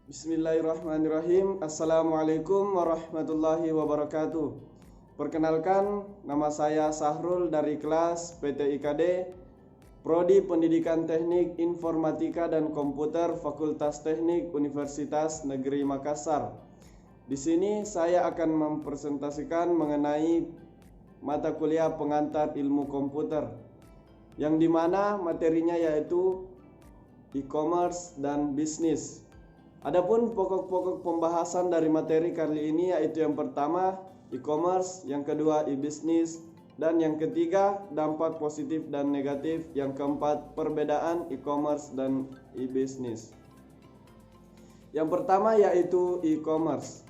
Bismillahirrahmanirrahim. Assalamualaikum warahmatullahi wabarakatuh. Perkenalkan, nama saya Sahrul dari kelas PT IKD, Prodi Pendidikan Teknik Informatika dan Komputer Fakultas Teknik Universitas Negeri Makassar. Di sini saya akan mempresentasikan mengenai mata kuliah pengantar ilmu komputer, yang dimana materinya yaitu e-commerce dan bisnis. Adapun pokok-pokok pembahasan dari materi kali ini yaitu yang pertama e-commerce, yang kedua e-bisnis, dan yang ketiga dampak positif dan negatif, yang keempat perbedaan e-commerce dan e-bisnis. Yang pertama yaitu e-commerce.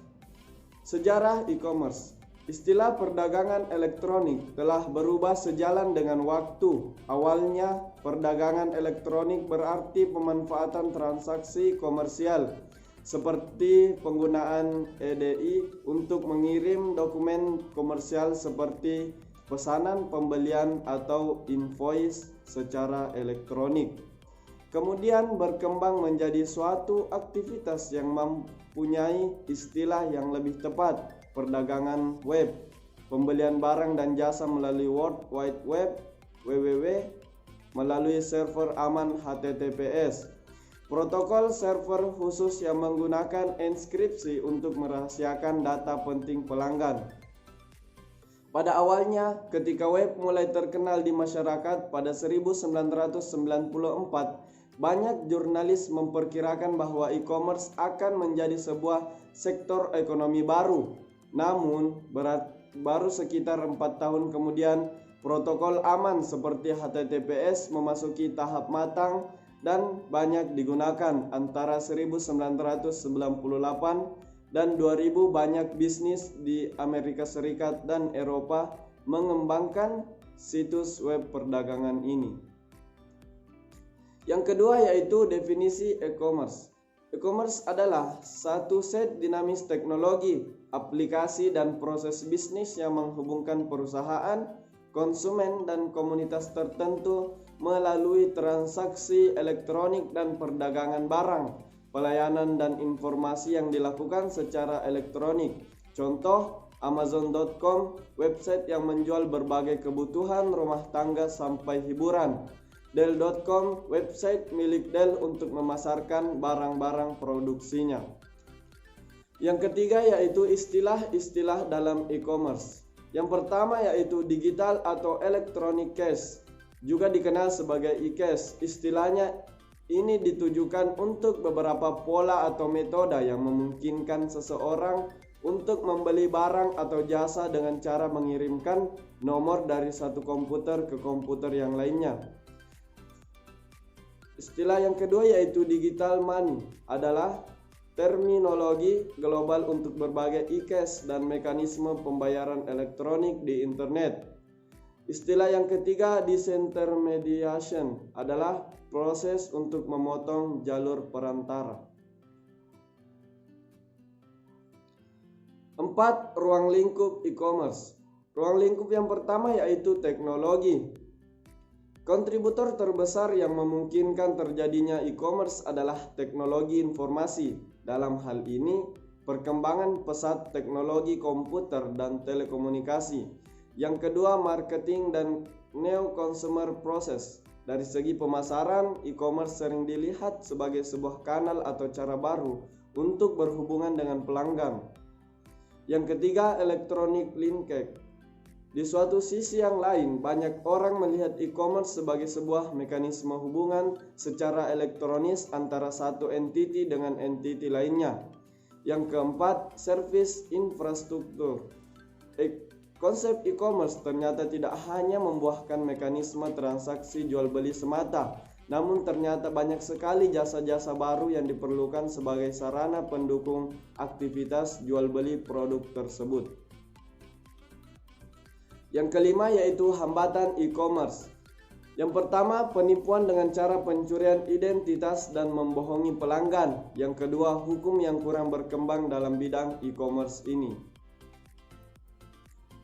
Sejarah e-commerce. Istilah perdagangan elektronik telah berubah sejalan dengan waktu. Awalnya, perdagangan elektronik berarti pemanfaatan transaksi komersial seperti penggunaan EDI untuk mengirim dokumen komersial seperti pesanan pembelian atau invoice secara elektronik. Kemudian berkembang menjadi suatu aktivitas yang mempunyai istilah yang lebih tepat, perdagangan web, pembelian barang dan jasa melalui World Wide Web, (WWW), melalui server aman HTTPS, protokol server khusus yang menggunakan enkripsi untuk merahasiakan data penting pelanggan. Pada awalnya, ketika web mulai terkenal di masyarakat pada 1994, banyak jurnalis memperkirakan bahwa e-commerce akan menjadi sebuah sektor ekonomi baru. Namun, baru sekitar 4 tahun kemudian, protokol aman seperti HTTPS memasuki tahap matang dan banyak digunakan. Antara 1998 dan 2000, banyak bisnis di Amerika Serikat dan Eropa mengembangkan situs web perdagangan ini. Yang kedua yaitu definisi e-commerce. E-commerce adalah satu set dinamis teknologi, aplikasi, dan proses bisnis yang menghubungkan perusahaan, konsumen, dan komunitas tertentu melalui transaksi elektronik dan perdagangan barang, pelayanan, dan informasi yang dilakukan secara elektronik. Contoh, Amazon.com, website yang menjual berbagai kebutuhan rumah tangga sampai hiburan. Dell.com, website milik Dell untuk memasarkan barang-barang produksinya. Yang ketiga yaitu istilah-istilah dalam e-commerce. Yang pertama yaitu digital atau electronic cash, juga dikenal sebagai e-cash. Istilahnya ini ditujukan untuk beberapa pola atau metode yang memungkinkan seseorang untuk membeli barang atau jasa dengan cara mengirimkan nomor dari satu komputer ke komputer yang lainnya. Istilah yang kedua yaitu digital money, adalah terminologi global untuk berbagai e-cash dan mekanisme pembayaran elektronik di internet. Istilah yang ketiga disintermediation, adalah proses untuk memotong jalur perantara. 4. Ruang lingkup e-commerce. Ruang lingkup yang pertama yaitu teknologi. Kontributor terbesar yang memungkinkan terjadinya e-commerce adalah teknologi informasi. Dalam hal ini, perkembangan pesat teknologi komputer dan telekomunikasi. Yang kedua, marketing dan new consumer process. Dari segi pemasaran, e-commerce sering dilihat sebagai sebuah kanal atau cara baru untuk berhubungan dengan pelanggan. Yang ketiga, electronic linkage. Di suatu sisi yang lain, banyak orang melihat e-commerce sebagai sebuah mekanisme hubungan secara elektronis antara satu entiti dengan entiti lainnya. Yang keempat, service infrastruktur. Konsep e-commerce ternyata tidak hanya membuahkan mekanisme transaksi jual beli semata, namun ternyata banyak sekali jasa-jasa baru yang diperlukan sebagai sarana pendukung aktivitas jual beli produk tersebut. Yang kelima yaitu hambatan e-commerce. Yang pertama, penipuan dengan cara pencurian identitas dan membohongi pelanggan. Yang kedua, hukum yang kurang berkembang dalam bidang e-commerce ini.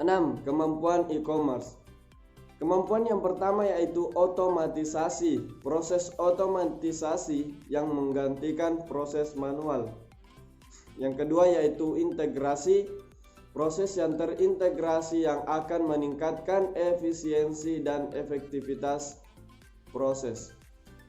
6. Kemampuan e-commerce. Kemampuan yang pertama yaitu otomatisasi, proses otomatisasi yang menggantikan proses manual. Yang kedua yaitu integrasi, proses yang terintegrasi yang akan meningkatkan efisiensi dan efektivitas proses.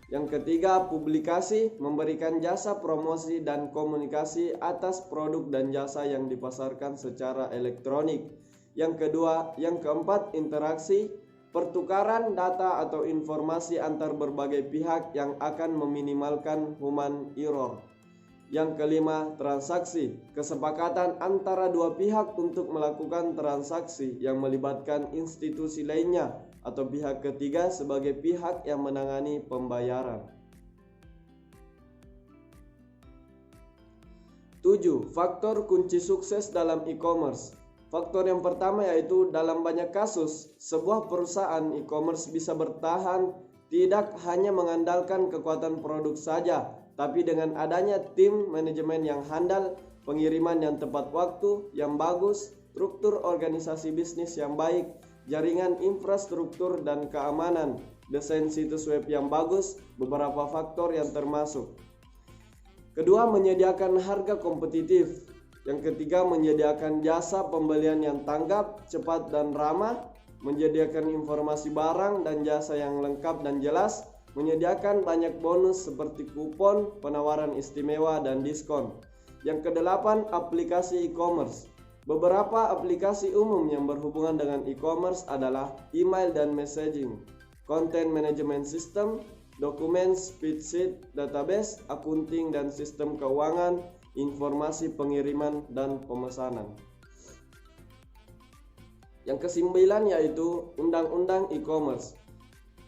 Yang ketiga, publikasi, memberikan jasa promosi dan komunikasi atas produk dan jasa yang dipasarkan secara elektronik. Yang keempat, interaksi, pertukaran data atau informasi antar berbagai pihak yang akan meminimalkan human error. Yang kelima, transaksi, kesepakatan antara dua pihak untuk melakukan transaksi yang melibatkan institusi lainnya atau pihak ketiga sebagai pihak yang menangani pembayaran. 7. Faktor kunci sukses dalam e-commerce. Faktor yang pertama yaitu dalam banyak kasus, sebuah perusahaan e-commerce bisa bertahan tidak hanya mengandalkan kekuatan produk saja, tapi dengan adanya tim manajemen yang handal, pengiriman yang tepat waktu, yang bagus, struktur organisasi bisnis yang baik, jaringan infrastruktur dan keamanan, desain situs web yang bagus, beberapa faktor yang termasuk. Kedua, menyediakan harga kompetitif. Yang ketiga, menyediakan jasa pembelian yang tanggap, cepat dan ramah, menyediakan informasi barang dan jasa yang lengkap dan jelas, menyediakan banyak bonus seperti kupon, penawaran istimewa dan diskon. Yang kedelapan, aplikasi e-commerce. Beberapa aplikasi umum yang berhubungan dengan e-commerce adalah email dan messaging, content management system, dokumen, spreadsheet, database, akunting dan sistem keuangan, informasi pengiriman dan pemesanan. Yang kesembilan yaitu Undang-Undang E-Commerce.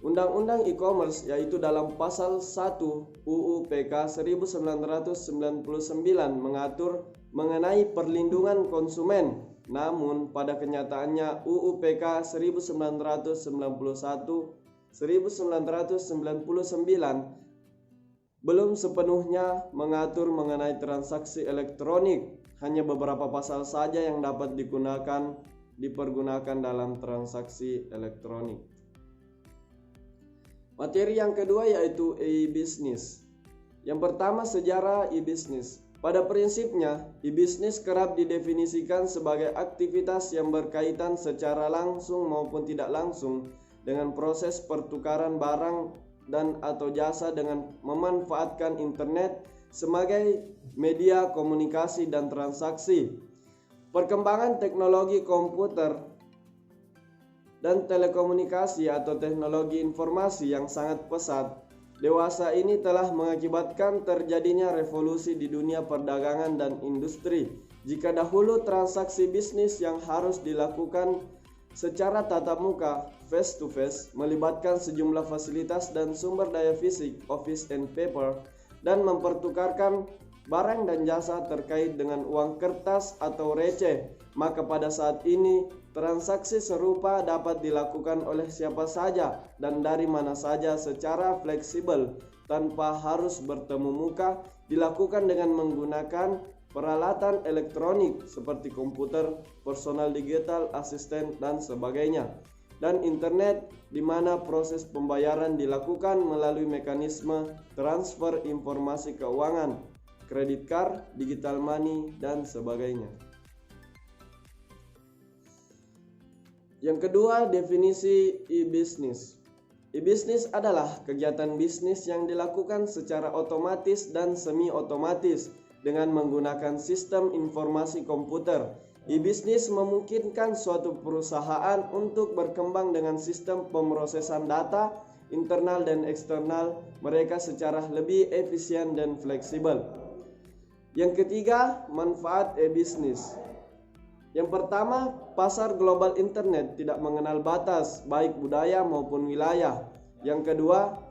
Undang-Undang E-Commerce yaitu dalam pasal 1 UU PK 1999 mengatur mengenai perlindungan konsumen. Namun pada kenyataannya UU PK 1999 belum sepenuhnya mengatur mengenai transaksi elektronik. Hanya beberapa pasal saja yang dapat dipergunakan dalam transaksi elektronik. Materi yang kedua yaitu e-business. Yang pertama, sejarah e-business. Pada prinsipnya, e-business kerap didefinisikan sebagai aktivitas yang berkaitan secara langsung maupun tidak langsung dengan proses pertukaran barang dan atau jasa dengan memanfaatkan internet sebagai media komunikasi dan transaksi. Perkembangan teknologi komputer dan telekomunikasi atau teknologi informasi yang sangat pesat dewasa ini telah mengakibatkan terjadinya revolusi di dunia perdagangan dan industri. Jika dahulu transaksi bisnis yang harus dilakukan secara tatap muka, face to face, melibatkan sejumlah fasilitas dan sumber daya fisik, office and paper, dan mempertukarkan barang dan jasa terkait dengan uang kertas atau receh, maka pada saat ini transaksi serupa dapat dilakukan oleh siapa saja dan dari mana saja secara fleksibel tanpa harus bertemu muka, dilakukan dengan menggunakan peralatan elektronik seperti komputer, personal digital, asisten, dan sebagainya, dan internet di mana proses pembayaran dilakukan melalui mekanisme transfer informasi keuangan, kredit card, digital money, dan sebagainya. Yang kedua, definisi e-business. E-business adalah kegiatan bisnis yang dilakukan secara otomatis dan semi-otomatis dengan menggunakan sistem informasi komputer. E-business memungkinkan suatu perusahaan untuk berkembang dengan sistem pemrosesan data internal dan eksternal mereka secara lebih efisien dan fleksibel. Yang ketiga, manfaat e-business. Yang pertama, pasar global internet tidak mengenal batas, baik budaya maupun wilayah. Yang kedua,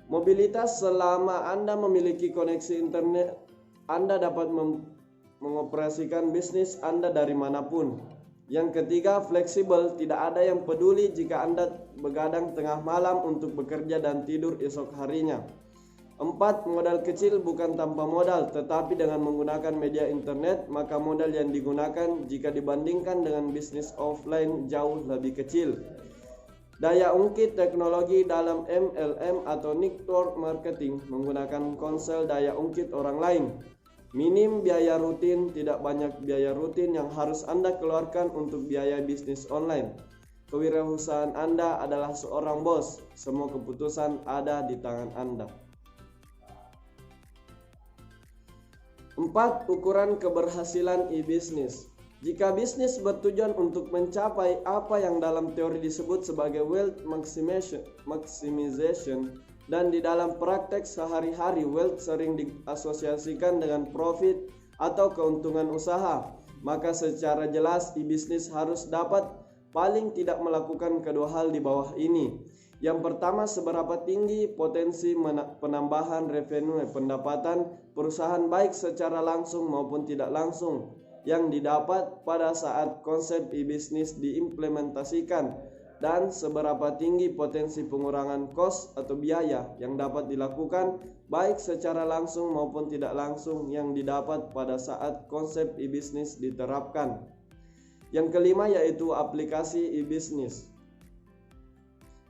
mobilitas. Selama Anda memiliki koneksi internet, Anda dapat mengoperasikan bisnis Anda dari manapun. Yang ketiga, fleksibel. Tidak ada yang peduli jika Anda begadang tengah malam untuk bekerja dan tidur esok harinya. 4. Modal kecil bukan tanpa modal, tetapi dengan menggunakan media internet, maka modal yang digunakan jika dibandingkan dengan bisnis offline jauh lebih kecil. Daya ungkit teknologi dalam MLM atau network marketing menggunakan konsel daya ungkit orang lain. Minim biaya rutin, tidak banyak biaya rutin yang harus Anda keluarkan untuk biaya bisnis online. Kewirausahaan Anda adalah seorang bos, semua keputusan ada di tangan Anda. 4. Ukuran keberhasilan e-bisnis. Jika bisnis bertujuan untuk mencapai apa yang dalam teori disebut sebagai wealth maximization dan di dalam praktek sehari-hari wealth sering diasosiasikan dengan profit atau keuntungan usaha, maka secara jelas e-bisnis harus dapat paling tidak melakukan kedua hal di bawah ini. Yang pertama, seberapa tinggi potensi penambahan revenue pendapatan perusahaan baik secara langsung maupun tidak langsung yang didapat pada saat konsep e-bisnis diimplementasikan, dan seberapa tinggi potensi pengurangan kos atau biaya yang dapat dilakukan baik secara langsung maupun tidak langsung yang didapat pada saat konsep e-bisnis diterapkan. Yang kelima yaitu aplikasi e-bisnis.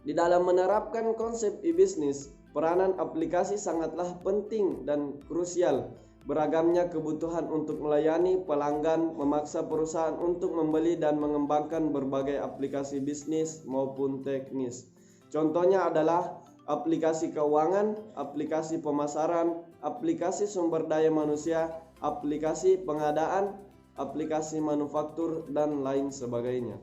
Di dalam menerapkan konsep e-bisnis, peranan aplikasi sangatlah penting dan krusial. Beragamnya kebutuhan untuk melayani pelanggan memaksa perusahaan untuk membeli dan mengembangkan berbagai aplikasi bisnis maupun teknis. Contohnya adalah aplikasi keuangan, aplikasi pemasaran, aplikasi sumber daya manusia, aplikasi pengadaan, aplikasi manufaktur, dan lain sebagainya.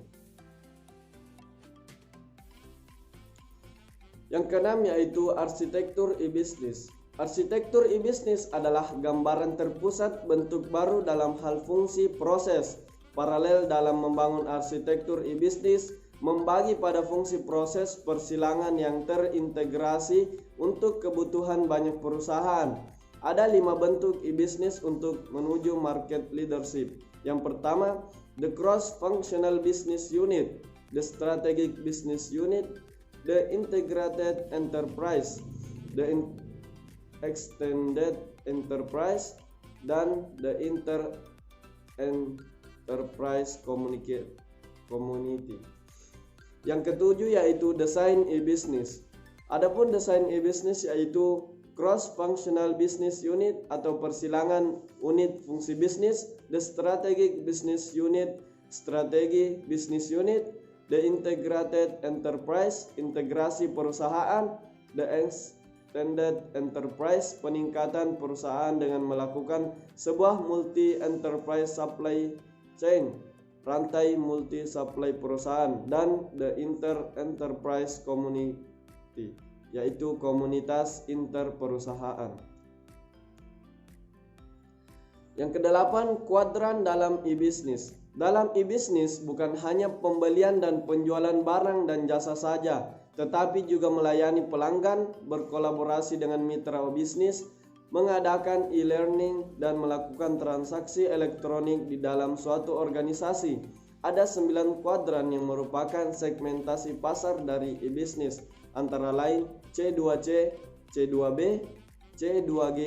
Yang keenam yaitu arsitektur e-bisnis. Arsitektur e-bisnis adalah gambaran terpusat bentuk baru dalam hal fungsi proses. Paralel dalam membangun arsitektur e-bisnis membagi pada fungsi proses persilangan yang terintegrasi untuk kebutuhan banyak perusahaan. Ada 5 bentuk e-bisnis untuk menuju market leadership. Yang pertama, the cross-functional business unit, the strategic business unit, the integrated enterprise, the extended enterprise, dan the enterprise community. Yang ketujuh yaitu desain e-business. Adapun desain e-business yaitu cross-functional business unit atau persilangan unit fungsi bisnis, the strategic business unit, strategi business unit, the integrated enterprise, integrasi perusahaan, the extended enterprise, peningkatan perusahaan dengan melakukan sebuah multi-enterprise supply chain, rantai multi-supply perusahaan, dan the inter-enterprise community, yaitu komunitas interperusahaan. Yang kedelapan, kuadran dalam e-bisnis. Dalam e-bisnis bukan hanya pembelian dan penjualan barang dan jasa saja, tetapi juga melayani pelanggan, berkolaborasi dengan mitra bisnis, mengadakan e-learning, dan melakukan transaksi elektronik di dalam suatu organisasi. Ada 9 kuadran yang merupakan segmentasi pasar dari e-bisnis, antara lain C2C, C2B, C2G,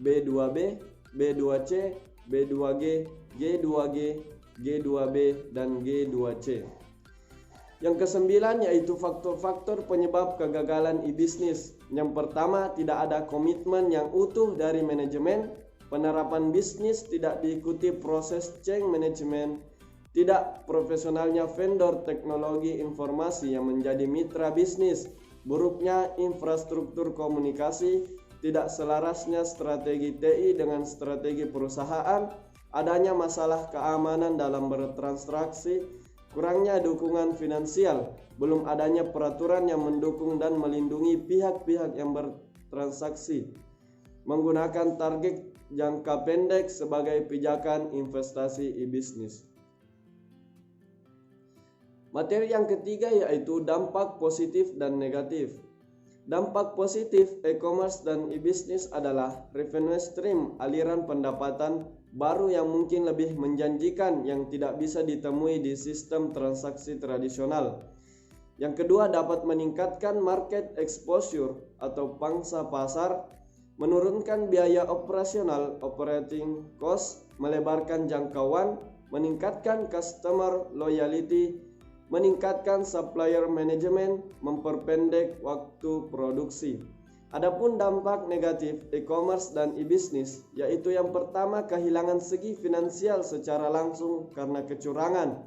B2B, B2C, B2G, G2G, G2B, dan G2C. Yang kesembilan yaitu faktor-faktor penyebab kegagalan e-bisnis. Yang pertama, tidak ada komitmen yang utuh dari manajemen. Penerapan bisnis tidak diikuti proses change management. Tidak profesionalnya vendor teknologi informasi yang menjadi mitra bisnis. Buruknya infrastruktur komunikasi. Tidak selarasnya strategi TI dengan strategi perusahaan. Adanya masalah keamanan dalam bertransaksi. Kurangnya dukungan finansial, belum adanya peraturan yang mendukung dan melindungi pihak-pihak yang bertransaksi, menggunakan target jangka pendek sebagai pijakan investasi e-bisnis. Materi yang ketiga yaitu dampak positif dan negatif. Dampak positif e-commerce dan e-bisnis adalah revenue stream, aliran pendapatan baru yang mungkin lebih menjanjikan yang tidak bisa ditemui di sistem transaksi tradisional. Yang kedua, dapat meningkatkan market exposure atau pangsa pasar, menurunkan biaya operasional operating cost, melebarkan jangkauan, meningkatkan customer loyalty, meningkatkan supplier management, memperpendek waktu produksi. Adapun dampak negatif e-commerce dan e-business, yaitu yang pertama kehilangan segi finansial secara langsung karena kecurangan,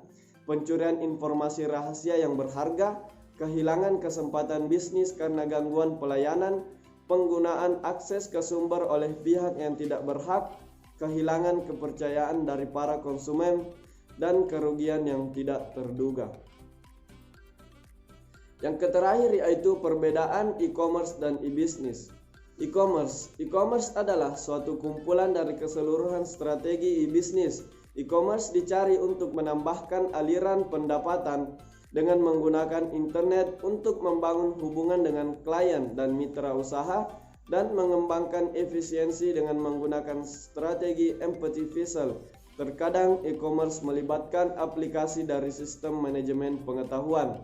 pencurian informasi rahasia yang berharga, kehilangan kesempatan bisnis karena gangguan pelayanan, penggunaan akses ke sumber oleh pihak yang tidak berhak, kehilangan kepercayaan dari para konsumen, dan kerugian yang tidak terduga. Yang terakhir yaitu perbedaan e-commerce dan e-business. E-commerce adalah suatu kumpulan dari keseluruhan strategi e-business. E-commerce dicari untuk menambahkan aliran pendapatan dengan menggunakan internet untuk membangun hubungan dengan klien dan mitra usaha dan mengembangkan efisiensi dengan menggunakan strategi empathy vessel. Terkadang e-commerce melibatkan aplikasi dari sistem manajemen pengetahuan.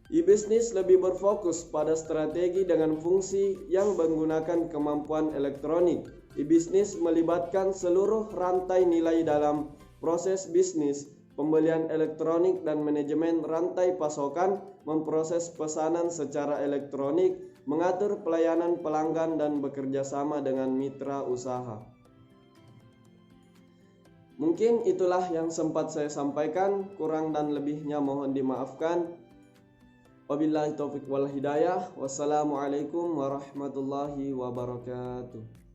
E-business lebih berfokus pada strategi dengan fungsi yang menggunakan kemampuan elektronik. E-business melibatkan seluruh rantai nilai dalam proses bisnis, pembelian elektronik dan manajemen rantai pasokan, memproses pesanan secara elektronik, mengatur pelayanan pelanggan dan bekerja sama dengan mitra usaha. Mungkin itulah yang sempat saya sampaikan, kurang dan lebihnya mohon dimaafkan. Wabillahi taufiq wal hidayah. Wassalamualaikum warahmatullahi wabarakatuh.